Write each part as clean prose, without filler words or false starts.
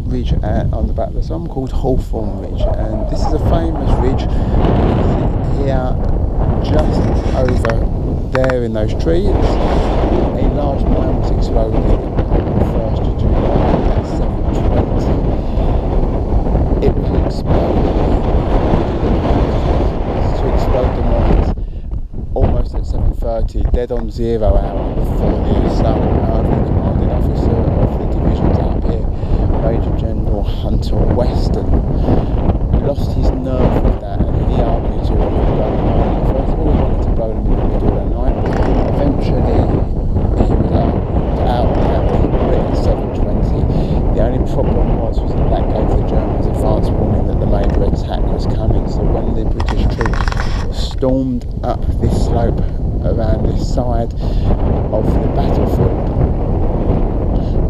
ridge on the back of the Somme called Hawthorn Ridge, and this is a famous ridge here, just over there in those trees. A large mine was exploded on the 1st of July at 7:20. It was exploded to explode the mines almost at 7:30, dead on 0 hour for the Somme. The commanding officer of the divisions up here, Major General Hunter Weston, lost his nerve with that, and he argued to blow the mine. First of all, he wanted to blow them in the middle of the night. Eventually, he was out at 7:20. The only problem was that gave the Germans advance warning that the major attack was coming. So when the British troops stormed up this slope around this side of the battlefield,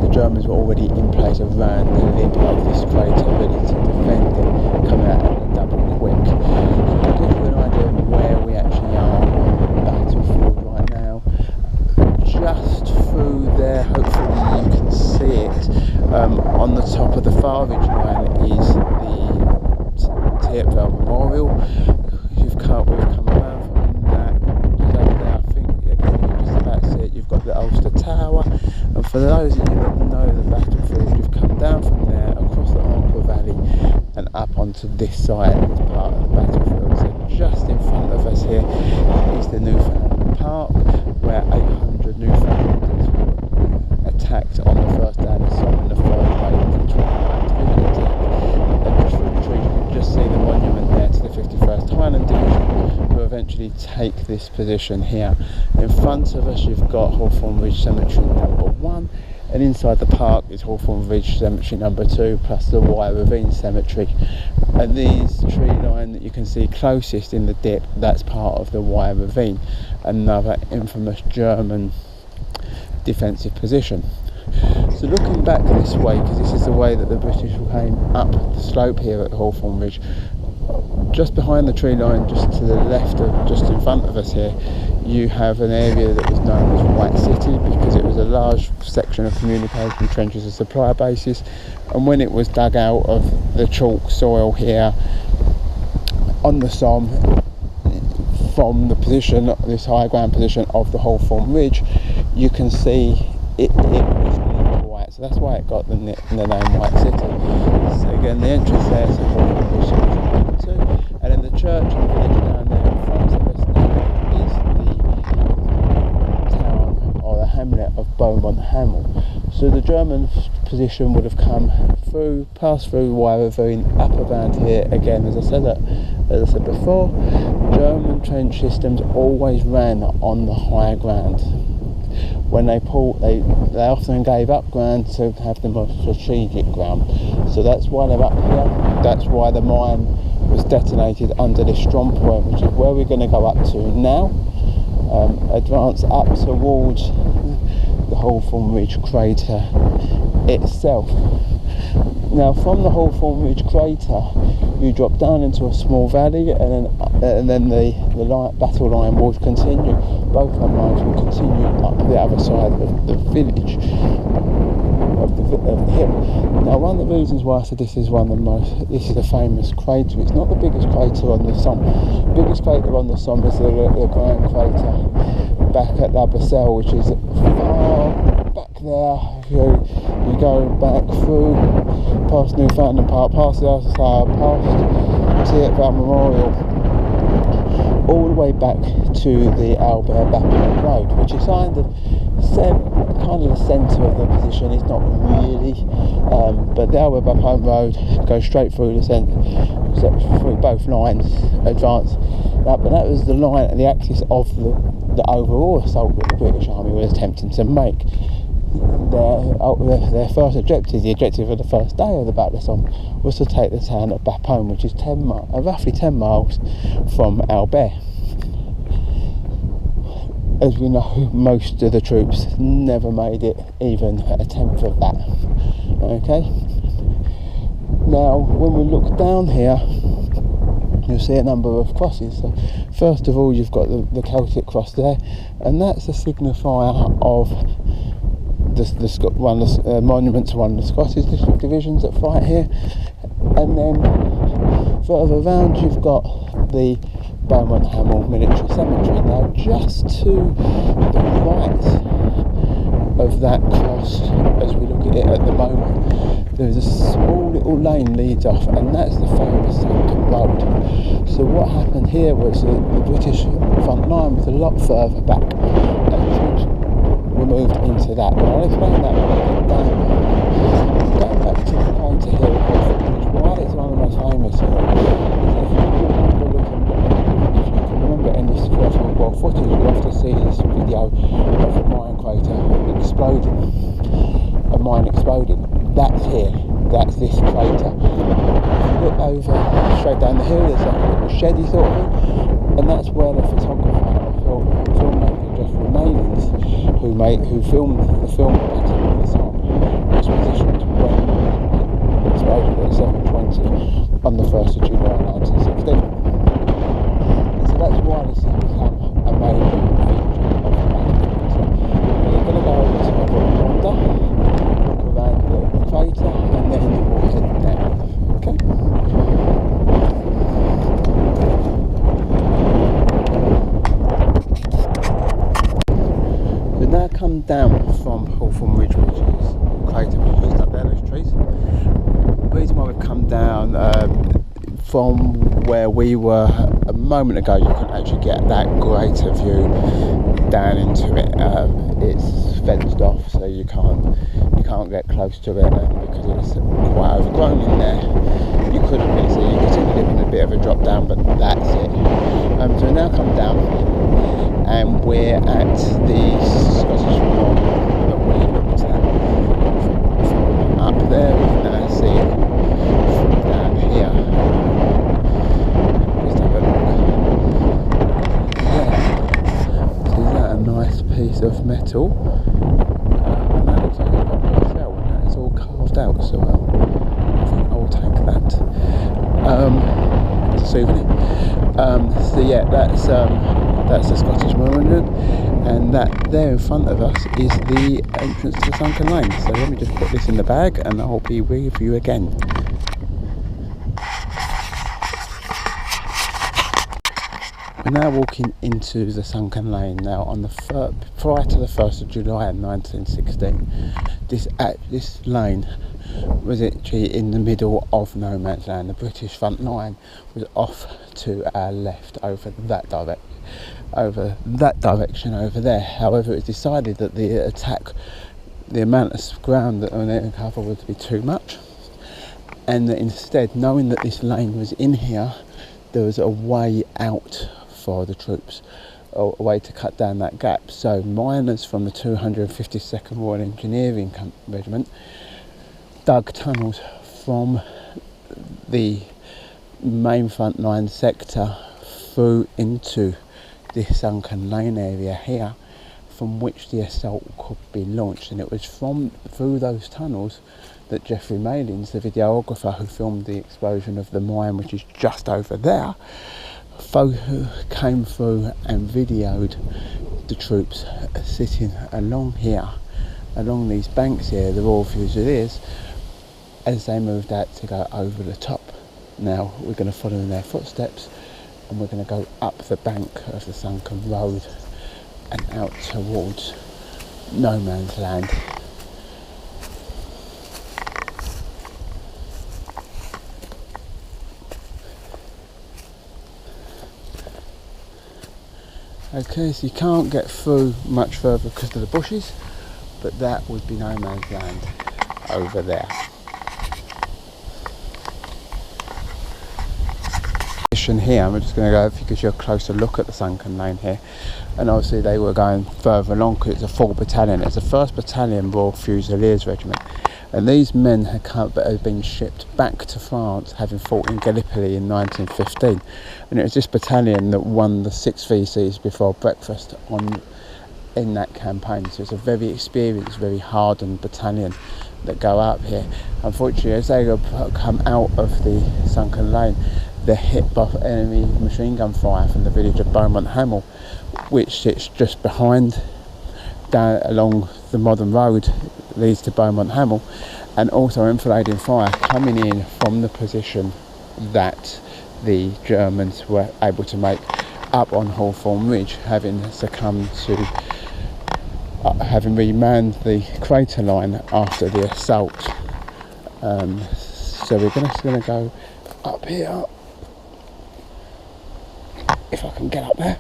the Germans were already in place around the lip of this crater, ready to defend it, coming out at a double quick. So to give you an idea of where we actually are on the battlefield right now, just through there, hopefully you can see it, on the top of the far ridge line is the Auchvillers Memorial. We've come around from that, just over there, I think, again you can just about see it. You've got the Ulster Tower, and for those of you that know the battlefield, you've come down from there, across the Auchvillers Valley, and up onto this side, this part of the battlefield. So just in front of us here is the Newfoundland Park, where 800 Newfoundlanders were attacked on the first day of the Somme in the third wave of the 29th Division attack. And the troops, you can just see the monument there to the 51st Highland Division, who eventually take this position here. In front of us you've got Hawthorn Ridge Cemetery Number I, and inside the park is Hawthorn Ridge Cemetery Number 2 plus the Ravine Cemetery. And these tree line that you can see closest in the dip, that's part of the Ravine, another infamous German defensive position. So looking back this way, because this is the way that the British came up the slope here at Hawthorn Ridge, just behind the tree line, just to the left of, just in front of us here, you have an area that was known as White City, because it was a large section of communication trenches and supply bases, and when it was dug out of the chalk soil here on the Somme, from the position, this high ground position of the Hawthorn Ridge, you can see it was white, so that's why it got the name White City. So again, the entrance there is the Hawthorn Ridge Cemetery Number 2, and then the church and village down there in front of us now is the town or the hamlet of Beaumont-Hamel. So the German position would have come through, passed through Ravine, up around here again. As I said before, German trench systems always ran on the high ground. When they often gave up ground to have the more strategic ground. So that's why they're up here. That's why the mine was detonated under this strong point, which is where we're going to go up to now. Advance up towards the Hawthorn Ridge Crater itself. Now from the Hawthorn Ridge Crater you drop down into a small valley, and then the battle line will continue. Both lines will continue up the other side of the village, of the hill. Now one of the reasons why I said this is a famous crater, it's not the biggest crater on the Somme. The biggest crater on the Somme is the Grand Crater back at La Basselle, which is far back there. You go back through, past Newfoundland Park, past the Ulster Tower, past Auchvillers Memorial, all the way back to the Beaumont-Hamel Road, which is kind of the centre of the position. It's not really, but the Beaumont-Hamel Road goes straight through the centre, through both lines, advance up, and that was the line and the axis of the overall assault that the British Army was attempting to make. Their first objective, the objective of the first day of the Battle of Somme, was to take the town of Bapaume, which is roughly 10 miles from Albert. As we know, most of the troops never made it even a tenth of that. Okay. Now, when we look down here, you'll see a number of crosses. So first of all, you've got the Celtic cross there, and that's a signifier of monument to one of the Scottish district divisions that fight here. And then further around you've got the Beaumont-Hamel Military Cemetery. Now just to the right of that cross, as we look at it at the moment, there's a small little lane leads off, and that's the famous Sunken Road. So what happened here was that the British front line was a lot further back, and troops were moved into that. Now I'll explain that when I get down. Going back to the Crater here at Hawthorn Ridge, why it's one of the most famous here is if you can remember any First World War footage, you often see this video of a mine crater exploding, a mine exploding. That's here, that's this crater. If you look over straight down the hill, there's like a little sheddy sort of thing, and that's where the photographer, filmmaker Jeffrey Malins, who filmed the film Walking the Somme, was positioned when it exploded at 7:20 on the 1st of July 1916. And so that's why this has become a major feature of the magazine. So we're going to go over to a wander, walk around the crater, and then we'll head down. Okay? We've now come down from Hawthorn Ridge, which is crater, which is up there, those trees. The reason why we've come down from where we were a moment ago, you couldn't actually get that greater view down into it. It's fenced off, so you can't get close to it, and because it's quite overgrown in there, you couldn't really see. You could see it in a bit of a drop down, but that's it. So we now come down, and we're at the Scottish Monument that we looked at from up there. We can now see it from down here. Just have a look. Yeah. So is that a nice piece of metal? And that looks like it's got a shell, and that is all carved out, so I think I'll take that as a souvenir. So yeah, that's the Scottish Monument, and that there in front of us is the entrance to the Sunken Lane. So let me just put this in the bag and I'll be with you again. We're now walking into the Sunken Lane. Now on the prior to the 1st of July 1916, this lane was actually in the middle of no man's land. The British front line was off to our left over that direction over there. However, it was decided that the attack, the amount of ground that they would cover would be too much, and that instead, knowing that this lane was in here, there was a way out for the troops, a way to cut down that gap. So miners from the 252nd Royal Engineering Regiment dug tunnels from the main front line sector through into the Sunken Lane area here, from which the assault could be launched. And it was through those tunnels that Jeffrey Malins, the videographer who filmed the explosion of the mine, which is just over there, came through and videoed the troops sitting along here, along these banks here, the Royal Fusiliers, as they moved out to go over the top. Now we're going to follow in their footsteps, and we're going to go up the bank of the Sunken Road and out towards no man's land. Okay, so you can't get through much further because of the bushes, but that would be no man's land over there. Here, I'm just going to go if you give you a closer look at the Sunken Lane here, and obviously they were going further along because it's a full battalion. It's the 1st Battalion Royal Fusiliers Regiment, and these men had been shipped back to France, having fought in Gallipoli in 1915, and it was this battalion that won the 6 VCs before breakfast in that campaign. So it's a very experienced, very hardened battalion that go up here. Unfortunately, as they come out of the Sunken Lane, they're hit by enemy machine gun fire from the village of Beaumont-Hamel, which sits just behind, down along the modern road leads to Beaumont-Hamel, and also enfilading fire coming in from the position that the Germans were able to make up on Hawthorn Ridge, having succumbed to having remanned the crater line after the assault. So we're just going to go up here, if I can get up there.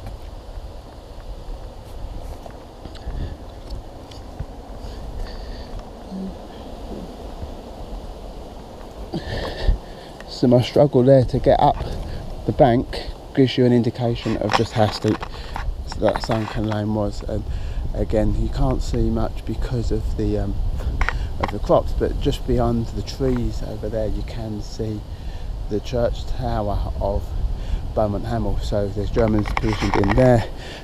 So my struggle there to get up the bank gives you an indication of just how steep that sunken lane was. And again, you can't see much because of the crops, but just beyond the trees over there you can see the church tower of Beaumont-Hamel. So there's Germans positioned in there.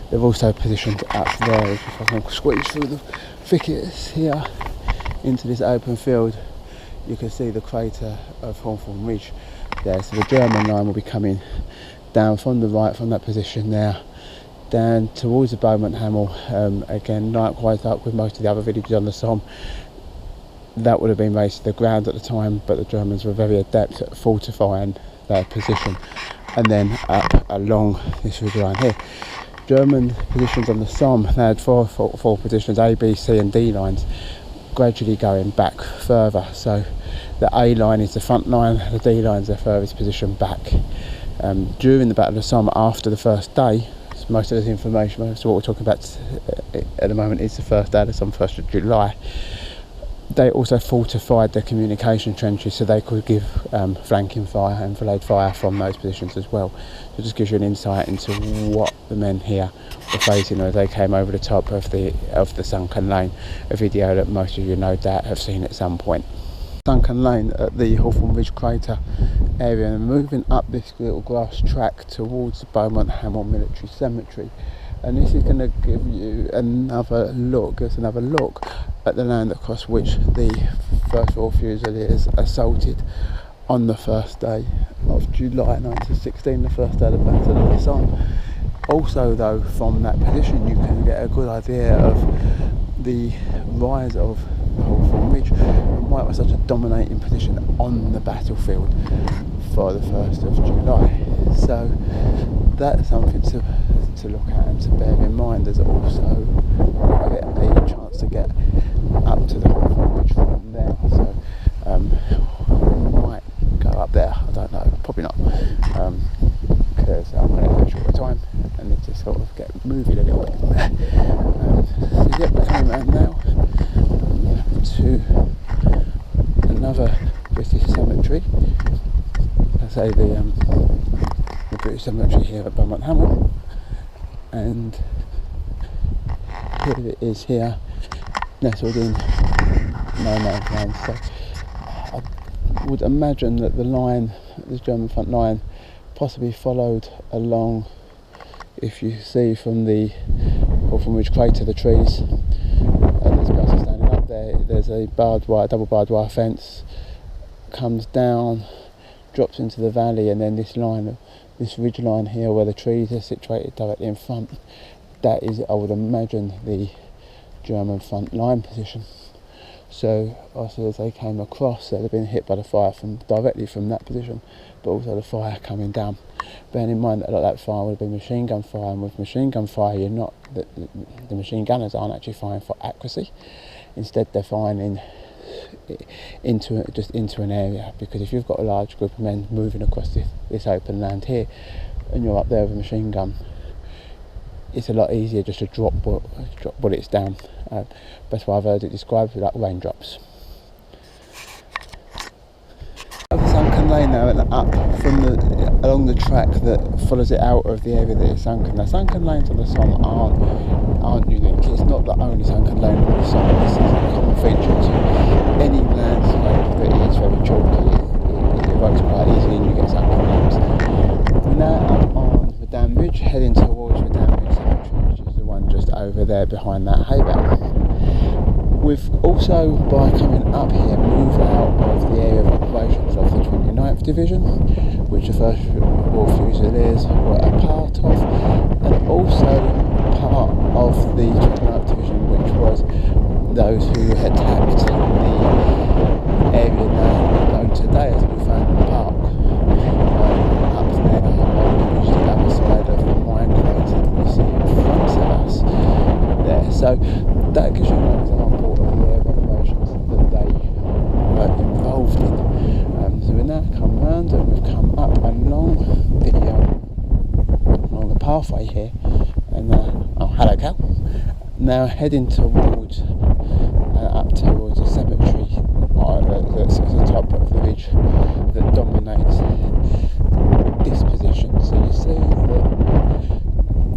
They've also positioned up there. If I can squeeze through the thickets here into this open field, you can see the crater of Hawthorn Ridge there. So the German line will be coming down from the right, from that position there, down towards the Beaumont-Hamel. Again, likewise like with most of the other villages on the Somme, that would have been raised to the ground at the time, but the Germans were very adept at fortifying their position. And then up along this ridge line here, German positions on the Somme, they had four positions, A, B, C and D lines, gradually going back further. So the A line is the front line, the D line is the furthest position back. During the Battle of the Somme, after the first day, most of this information, most of what we're talking about at the moment is the first day of the Somme, 1st of July. They also fortified their communication trenches so they could give flanking fire and enfilade fire from those positions as well. So it just gives you an insight into what the men here were facing as they came over the top of the sunken lane, a video that most of you no doubt have seen at some point. Sunken lane at the Hawthorn Ridge Crater area, and moving up this little grass track towards the Beaumont-Hamel Military Cemetery. And this is going to give you another look at the land across which the First Royal Fusiliers assaulted on the first day of July 1916, the first day of the Battle of the Somme. Also though, from that position you can get a good idea of the rise of the Hawthorn Ridge and why it was such a dominating position on the battlefield for the 1st of July. So that's something to look at and to bear in mind. There's also a chance to get up to the Hawthorn Ridge from there, so we might go up there, I don't know, probably not, because I'm going to have a shorter time and need to sort of get moving a little bit. So yeah, we're coming around now to another British cemetery. I say the British cemetery here at Beaumont-Hamel, and here it is here, nestled in no man's land. So I would imagine that the line, this German front line, possibly followed along, if you see from the Hawthorn Ridge Crater, the trees, and there's guys standing up there, there's a double barbed wire fence, comes down, drops into the valley, and then this line, this ridge line here where the trees are situated directly in front, that is, I would imagine, the German front line position. So also as they came across, they'd have been hit by the fire directly from that position, but also the fire coming down. Bearing in mind that a lot of that fire would have been machine gun fire, and with machine gun fire the machine gunners aren't actually firing for accuracy. Instead they're firing into an area, because if you've got a large group of men moving across this open land here and you're up there with a machine gun, it's a lot easier just to drop bullets down. That's why I've heard it described like raindrops. The sunken lane now, and up from along the track that follows it out of the area that is sunken. Now, sunken lanes on the Somme aren't unique. It's not the only sunken lane on the Somme. This is a common feature to any landscape that is very chalky. It erodes quite easily, and you get sunken lanes. We're now up on Redan Ridge, heading towards Redan Ridge Cemetery, which is the one just over there behind that hay bale. We've also, by coming up here, moved out of the area of operations of the 29th Division, which the First Royal Fusiliers were a part of, and also part of the 29th Division, which was halfway here, and oh, hello Cal. Now heading towards up towards the cemetery that's at the top of the ridge that dominates this position. So you see that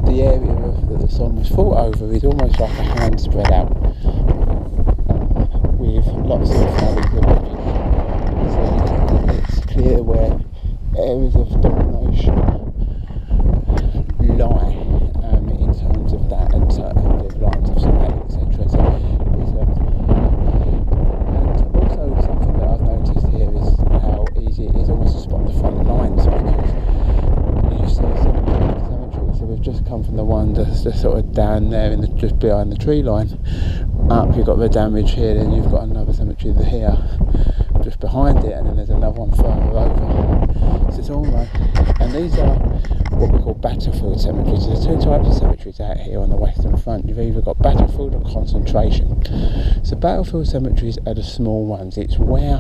the area that the Somme was fought over is almost like a hand spread out, with lots of valleys and ridges. So it's clear where areas of domination lie in terms of that, and the lines of cement, etc. So and also something that I've noticed here is how easy it is almost to spot the front lines, because you see some cemeteries. So we've just come from the one that's just sort of down there just behind the tree line. Up you've got Redan Ridge here, then you've got another cemetery here just behind it, and then there's another one further over. So it's almost, and these are what we call battlefield cemeteries. There's two types of cemeteries out here on the western front. You've either got battlefield or concentration. So battlefield cemeteries are the small ones. It's where,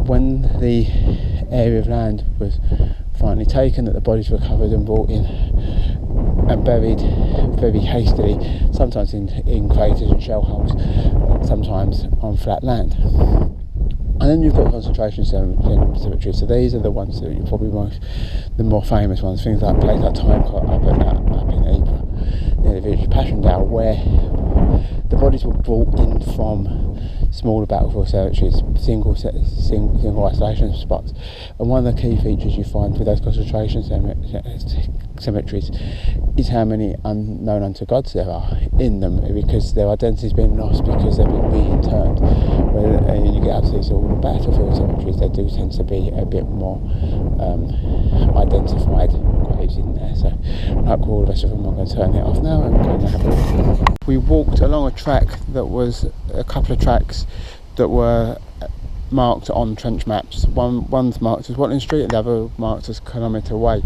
when the area of land was finally taken, that the bodies were covered and brought in and buried very hastily, sometimes in craters and shell holes, sometimes on flat land. And then you've got concentration cemeteries. So these are the ones that you're probably the more famous ones. Things like places like Timecott up in Ypres, near the village of Passchendaele, where the bodies were brought in from smaller battlefield cemeteries, single isolation spots. And one of the key features you find with those concentration cemeteries is how many unknown unto gods there are in them, because their identity's been lost because they've been reinterred. When you get up to these all the battlefield cemeteries, they do tend to be a bit more identified graves in there. So like all the rest of them, I'm going to turn it off now and I'm going to have a look. We walked along a track that was a couple of tracks that were marked on trench maps. One's marked as Watling Street and the other marked as kilometre away.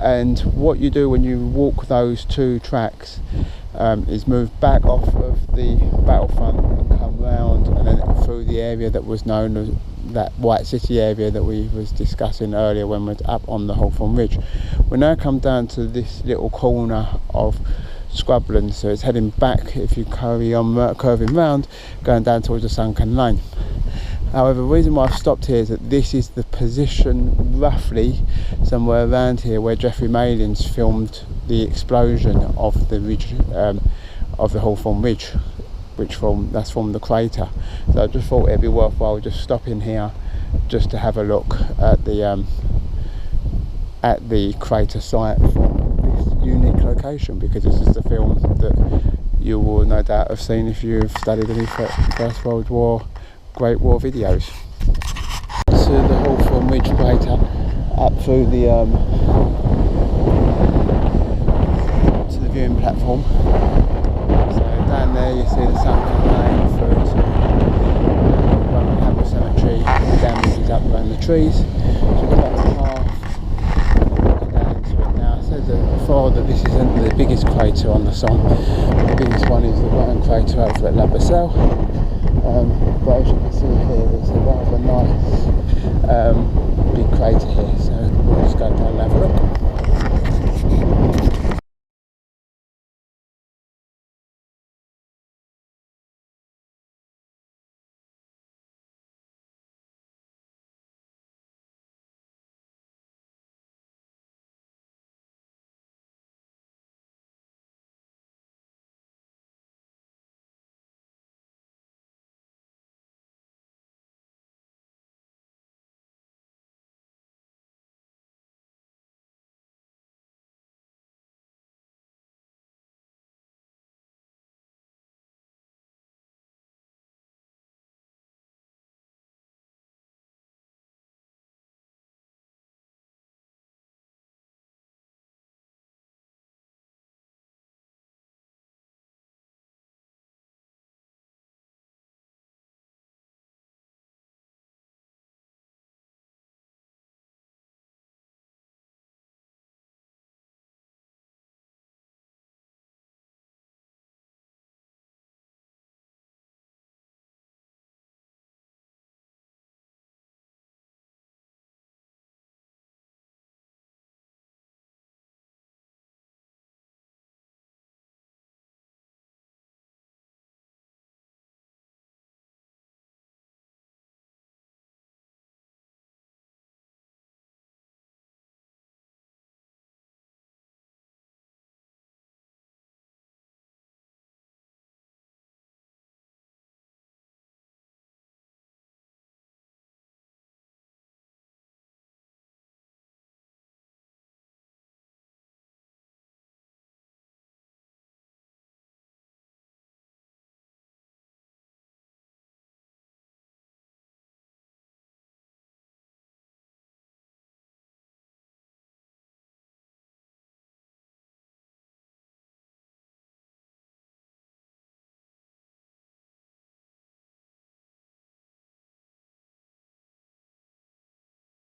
And what you do when you walk those two tracks is move back off of the battlefront and come round and then through the area that was known as that White City area that we was discussing earlier when we were up on the Hawthorn Ridge. We now come down to this little corner of scrubland, so it's heading back if you carry on curving round, going down towards the Sunken Lane. However, the reason why I've stopped here is that this is the position roughly somewhere around here where Geoffrey Malins filmed the explosion of the ridge of the Hawthorn Ridge, that's from the crater. So I just thought it'd be worthwhile just stopping here just to have a look at the crater site from this unique location, because this is the film that you will no doubt have seen if you've studied any First World War, Great War videos. To the Hawthorn Ridge crater, up through the to the viewing platform. So down there you see the Sunken Lane through to Beaumont-Hamel Cemetery. The damage is up around the trees. So we've got the path down into it now. I said before that this isn't the biggest crater on the Somme. The biggest one is the Auchonvillers crater over at La Basselle. But as you can see here, it's a rather nice big crater here, so